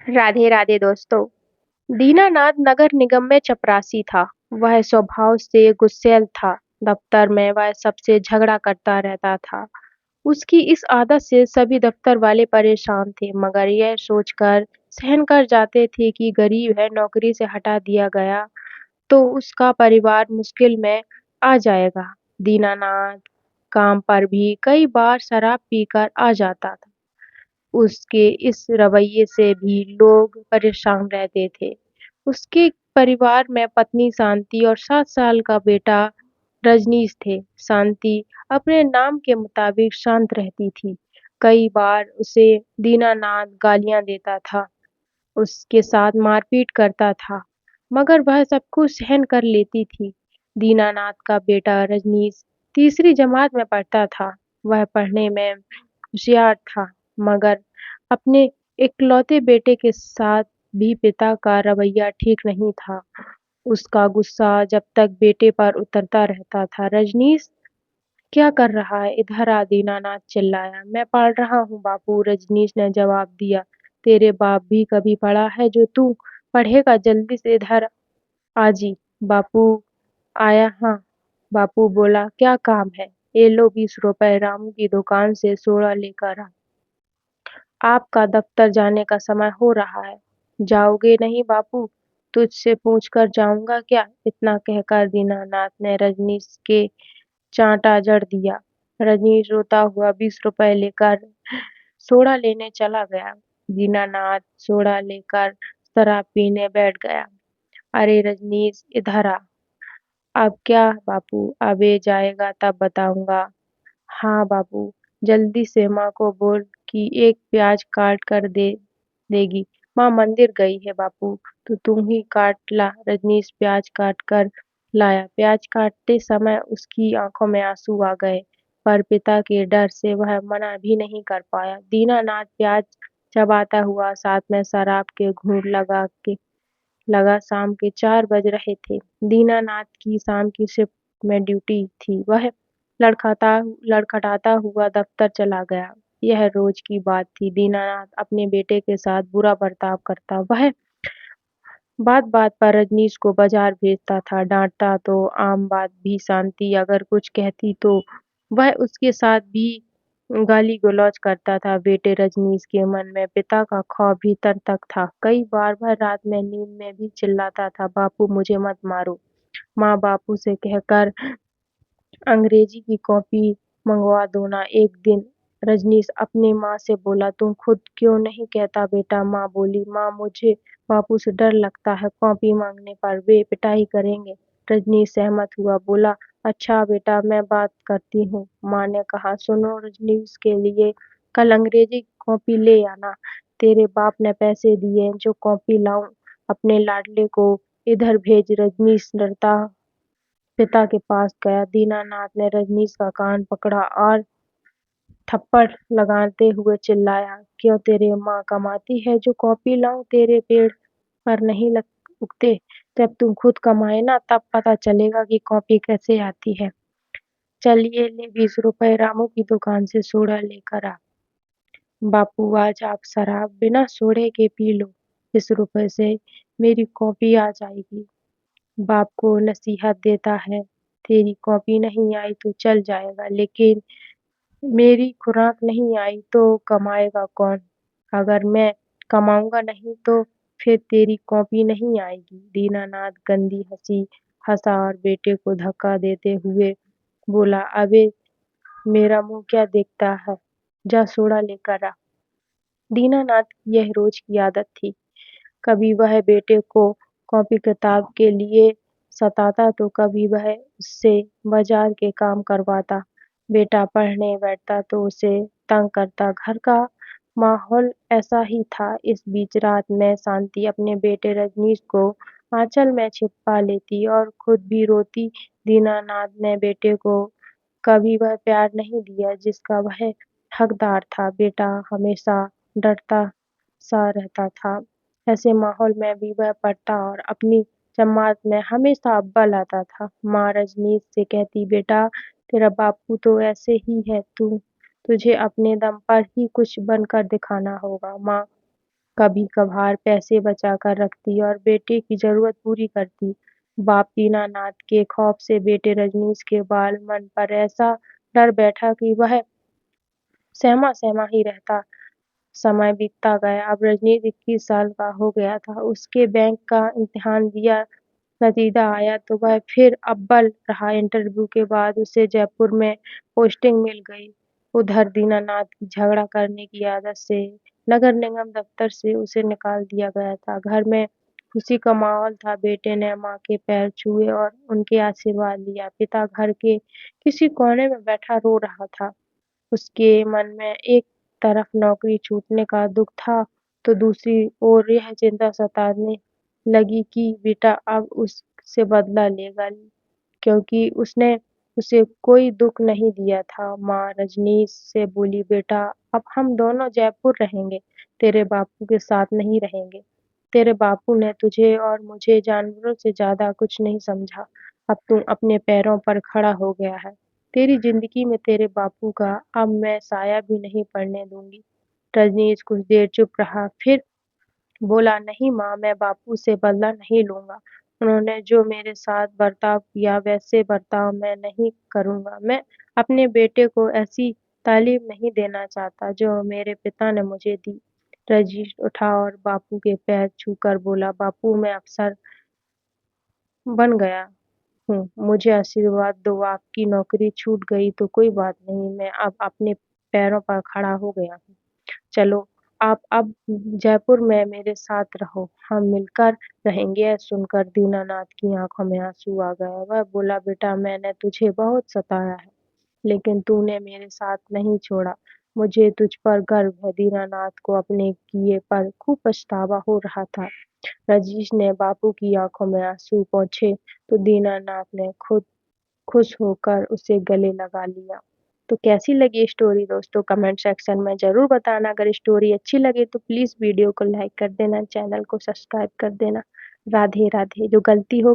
राधे राधे दोस्तों। दीनानाथ नगर निगम में चपरासी था। वह स्वभाव से गुस्सैल था। दफ्तर में वह सबसे झगड़ा करता रहता था। उसकी इस आदत से सभी दफ्तर वाले परेशान थे, मगर यह सोचकर सहन कर जाते थे कि गरीब है, नौकरी से हटा दिया गया तो उसका परिवार मुश्किल में आ जाएगा। दीनानाथ काम पर भी कई बार शराब पीकर आ जाता था। उसके इस रवैये से भी लोग परेशान रहते थे। उसके परिवार में पत्नी शांति और 7 साल का बेटा रजनीश थे। शांति अपने नाम के मुताबिक शांत रहती थी। कई बार उसे दीनानाथ गालियां देता था, उसके साथ मारपीट करता था, मगर वह सब कुछ सहन कर लेती थी। दीनानाथ का बेटा रजनीश तीसरी जमात में पढ़ता था। वह पढ़ने में होशियार था, मगर अपने इकलौते बेटे के साथ भी पिता का रवैया ठीक नहीं था। उसका गुस्सा जब तक बेटे पर उतरता रहता था। रजनीश क्या कर रहा है? इधर आ, दीनानाथ चिल्लाया। मैं पढ़ रहा हूँ बापू, रजनीश ने जवाब दिया। तेरे बाप भी कभी पढ़ा है जो तू पढ़ेगा? जल्दी से इधर आ जी। बापू आया। हाँ, बापू बोला, क्या काम है? ये लो 20 रुपए, रामू की दुकान से सोडा लेकर आ। आपका दफ्तर जाने का समय हो रहा है। जाओगे नहीं बापू? तुझसे पूछ कर जाऊंगा क्या? इतना कहकर दीनानाथ ने रजनीश के चांटा जड़ दिया। रजनीश रोता हुआ 20 रुपए लेकर सोडा लेने चला गया। दीनानाथ सोडा लेकर शराब पीने बैठ गया। अरे रजनीश, इधर आ। अब क्या बापू? अब ये जाएगा तब बताऊंगा। हाँ बापू, जल्दी से माँ को बोल कि एक प्याज काट कर दे देगी। माँ मंदिर गई है बापू, तो तुम ही काट ला। रजनीश प्याज काट कर लाया। प्याज काटते समय उसकी आंखों में आंसू आ गए, पर पिता के डर से वह मना भी नहीं कर पाया। दीनानाथ प्याज चबाता हुआ साथ में शराब के घूंट लगा। शाम के 4 बज रहे थे। दीनानाथ की शाम की शिफ्ट में ड्यूटी थी। वह लड़खड़ाता लड़खड़ाता हुआ दफ्तर चला गया। यह रोज की बात थी। दीनानाथ अपने बेटे के साथ बुरा बर्ताव करता। वह बात बात पर रजनीश को बाजार भेजता था। डांटता तो आम बात भी, शांति अगर कुछ कहती तो वह उसके साथ भी गाली गलौज करता था। बेटे रजनीश के मन में पिता का खौफ भीतर तक था। कई बार वह रात में नींद में भी चिल्लाता था, बापू मुझे मत मारो। माँ बापू से कहकर अंग्रेजी की कॉपी मंगवा दो ना। एक दिन रजनीश अपनी माँ से बोला, तुम खुद क्यों नहीं कहता बेटा? माँ बोली, माँ मुझे बापू से डर लगता है, कॉपी मांगने पर वे पिटाई करेंगे। रजनीश सहमत हुआ, बोला, अच्छा बेटा, मैं बात करती हूँ। माँ ने कहा, सुनो, रजनीश के लिए कल अंग्रेजी की कॉपी ले आना। तेरे बाप ने पैसे दिए, जो कॉपी लाऊं? अपने लाडले को इधर भेज। रजनीश डरता पिता के पास गया। दीनानाथ ने रजनीश का कान पकड़ा और थप्पड़ लगाते हुए चिल्लाया, क्यों? तेरी माँ कमाती है जो कॉपी लाऊं? तेरे पेड़ पर नहीं उगते। जब तुम खुद कमाए ना, तब पता चलेगा कि कॉपी कैसे आती है। चलिए ले 20 रुपए, रामू की दुकान से सोडा लेकर आ। बापू आज आप शराब बिना सोडे के पी लो। इस रुपए से मेरी कॉपी आ जाएगी। बाप को नसीहत देता है, तेरी कॉपी नहीं आई तो चल जाएगा, लेकिन मेरी खुराक नहीं आई तो कमाएगा कौन? अगर मैं कमाऊंगा नहीं तो फिर तेरी कॉपी नहीं आएगी। दीनानाथ गंदी हंसी हंसा और बेटे को धक्का देते हुए बोला, अबे मेरा मुंह क्या देखता है? जा सोडा लेकर आ। दीनानाथ की यह रोज की आदत थी। कभी वह बेटे को कॉपी किताब के लिए सताता तो कभी वह उससे बाजार के काम करवाता। बेटा पढ़ने बैठता तो उसे तंग करता। घर का माहौल ऐसा ही था। इस बीच रात में शांति अपने बेटे रजनीश को आंचल में छिपा लेती और खुद भी रोती। दीनानाथ ने बेटे को कभी वह प्यार नहीं दिया जिसका वह हकदार था। बेटा हमेशा डरता सा रहता था। ऐसे माहौल में भी वह पढ़ता और अपनी जमात में हमेशा अव्वल आता था। माँ रजनीश से कहती, बेटा तेरा बापू तो ऐसे ही है, तुझे अपने दम पर ही कुछ बनकर दिखाना होगा। माँ कभी-कभार पैसे बचा कर रखती और बेटे की ज़रूरत पूरी करती। बाप दीनानाथ के खौफ से बेटे रजनीश के मन पर ऐसा डर बैठा कि वह सहमा-सहमा ही रहता। समय बीतता गया। अब रजनीश 21 साल का हो गया था। उसके बैंक का इम्तिहान दिया, नतीजा आया तो वह फिर अव्वल रहा। इंटरव्यू के बाद उसे जयपुर में पोस्टिंग मिल गई। उधर दीनानाथ की झगड़ा करने की आदत से नगर निगम दफ्तर से उसे निकाल दिया गया था। घर में खुशी का माहौल था। बेटे ने माँ के पैर छुए और उनके आशीर्वाद लिया। पिता घर के किसी कोने में बैठा रो रहा था। उसके मन में एक तरफ नौकरी छूटने का दुःख था, तो दूसरी ओर यह चिंता सताने लगी कि बेटा अब उससे बदला लेगा, क्योंकि उसने उसे कोई दुःख नहीं दिया था। माँ रजनीश से बोली, बेटा अब हम दोनों जयपुर रहेंगे, तेरे बापू के साथ नहीं रहेंगे। तेरे बापू ने तुझे और मुझे जानवरों से ज़्यादा कुछ नहीं समझा। अब तू अपने पैरों पर खड़ा हो गया है। तेरी ज़िंदगी में तेरे बापू का अब मैं साया भी नहीं पड़ने दूँगी। रजनीश कुछ देर चुप रहा, फिर बोला, नहीं माँ, मैं बापू से बदला नहीं लूँगा। उन्होंने जो मेरे साथ बर्ताव किया वैसे बर्ताव मैं नहीं करूँगा। मैं अपने बेटे को ऐसी तालीम नहीं देना चाहता जो मेरे पिता ने मुझे दी। रजनीश उठा और बापू के पैर छूकर बोला, बापू मैं अफ़सर बन गया हूँ, मुझे आशीर्वाद दो। आपकी नौकरी छूट गई तो कोई बात नहीं, मैं अब अपने पैरों पर खड़ा हो गया हूँ। चलो आप अब जयपुर में मेरे साथ रहो, हम मिलकर रहेंगे। यह सुनकर दीनानाथ की आंखों में आंसू आ गए। वह बोला, बेटा मैंने तुझे बहुत सताया है, लेकिन तूने मेरे साथ नहीं छोड़ा। मुझे तुझ पर गर्व है। दीनानाथ को अपने किए पर खूब पछतावा हो रहा था। रजनीश ने बापू की आंखों में आंसू पोंछे तो दीनानाथ ने खुद खुश होकर उसे गले लगा लिया। तो कैसी लगी स्टोरी दोस्तों, कमेंट सेक्शन में ज़रूर बताना। अगर स्टोरी अच्छी लगे तो प्लीज़ वीडियो को लाइक कर देना, चैनल को सब्सक्राइब कर देना। राधे राधे। जो गलती हो